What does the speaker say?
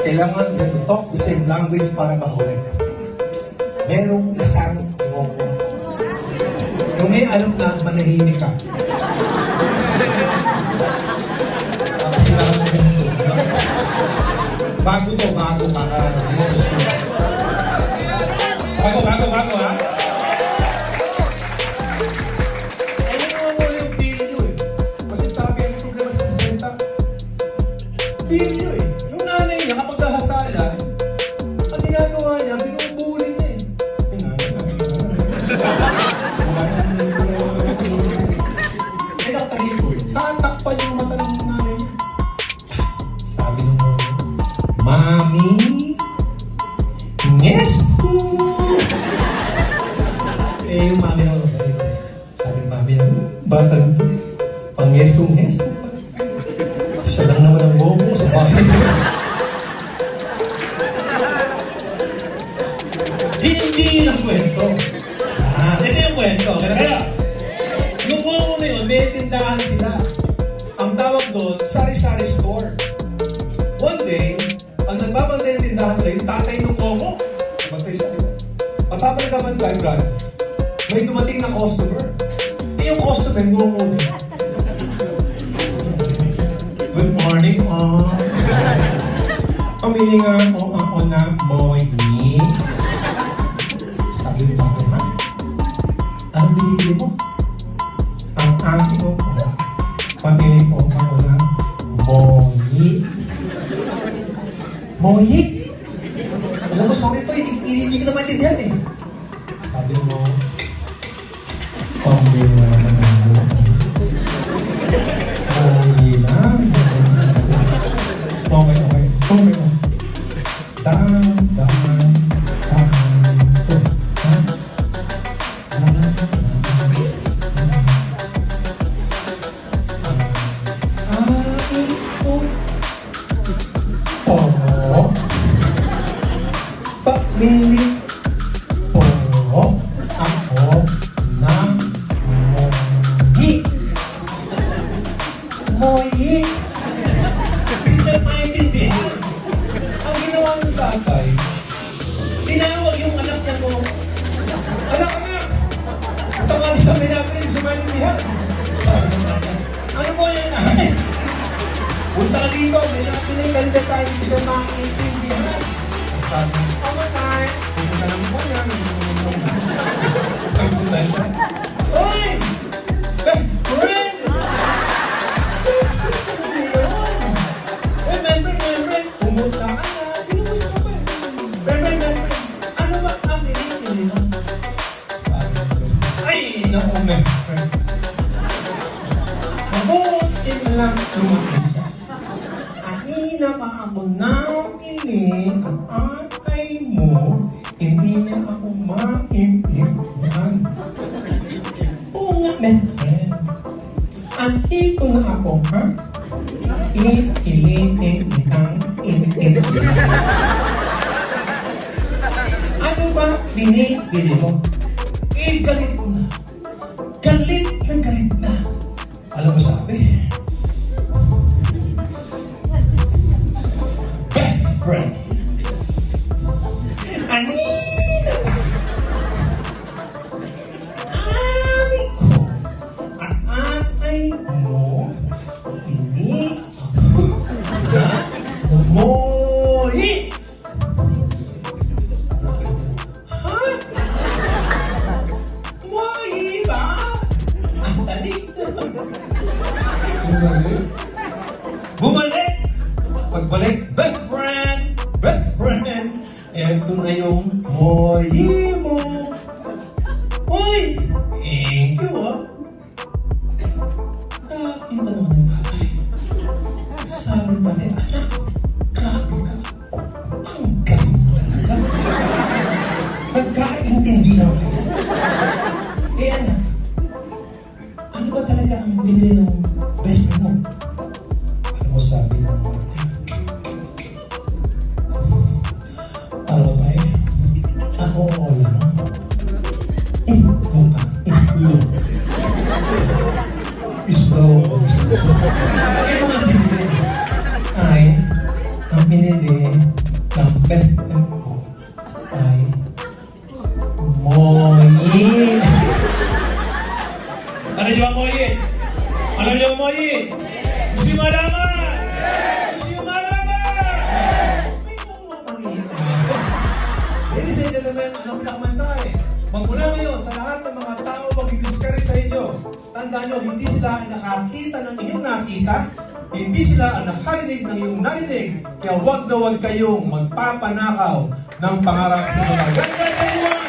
Kailangan to talk the same language para mahuli ka. Merong isang ngoko. Yung may alam na manahimik ka. Tapos kailangan mo ganito. Bago ka. Bago ha? Ano nga mo yung feel nyo eh? Kasi tabi ang problema sa salita. Feel nyo eh. Yung nanay niya kapag nahasalan, ang ginagawa niya, binubuli niya eh. Eh nakatahil ko eh. Tatakpan yung mata ng nanay niya. Sabi nung Mami, yes po. Eh yung mami na sabi mami na, batang to, pang-yeso-yeso. Siya lang naman ang bobo sa bahay. Hindi ng kwento. Ito yung kwento. Kaya, yung bobo na yun, may tindahan sila. Ang tawag doon, sari-sari store. One day, ang nagbabantay ng tindahan nila, yung tatay ng momo. Bantay siya, diba? Matapal ka man, Brad, may dumating na customer. Eh, yung customer, ngumuni. Good morning, pamili nga ako na boy ni. Sabi yung tatay, ha? Anong binibili mo? Ang aking ko, pamili po ako na moyi. Moyi? Alam mo, sorry ito, hindi ko na maintindihan eh. Sabi mo, pamili mo naman mo. Moyi lang. Okay. Dahan. Pamili po ako ng moyi. Moyi? Hindi na maintindihan. Ang ginawa ng tatay, tinawag yung anak niya mo, anak! Tawagin kami namin yung sumalindihan. Sabi ng tatay, ano mo yan ay? Punta ka dito, may napinig tayo hindi siya maintindihan. Sabi, tayo. Pupunta lang po yan. Pupunta yan. Oy! Friend! Member. Pumunta ka na. Pinumus ka ba? Member. Ano ba ang pinili mo? Sabi ko, ay, naku, member. Mabutin lang lumaki ka. Anina pa ako napili ang atay mo, hindi niya ako maintindihan. Oo nga, member. Antiko na ako, ha? Iilitin itang intindihan. Ano ba binibili mo? Galit ko na. Galit na. Alam mo sabi? Friend. Anina ba? Ari ko. Ang atay mo, hindi ako na moyi. Ha? Moyi ba? Ang talig ko. Bumalik. Pagbalik, best friend. Ito na yung moyi mo. Uy! Thank you, Nakakita naman ng tatay. Sabi pa ni anak, grabe ka. Ang galing talaga. Nagkaintindihan kayo. Eh anak, ano ba talaga ang binili ng best friend mo? Ano mo sabi ng tatay? Ako lang. Isbro. Kaya naman binili. Ay, ang binili ng bete ko ay Moyi. Ano di ba, Moyi? Ano di ba, Moyi? Gusto niyo malaman? Gusto niyo malaman? May mga mangyayari. Ladies and gentlemen, ang pinakamansahe. Magmula ngayon sa lahat ng mga tao mag-discourage sa inyo. Tandaan nyo, hindi sila ang nakakita ng inyong nakita. Hindi sila ang nakarinig ng iyong narinig. Kaya huwag na huwag kayong magpapanakaw ng pangarap sa inyo. God bless everyone!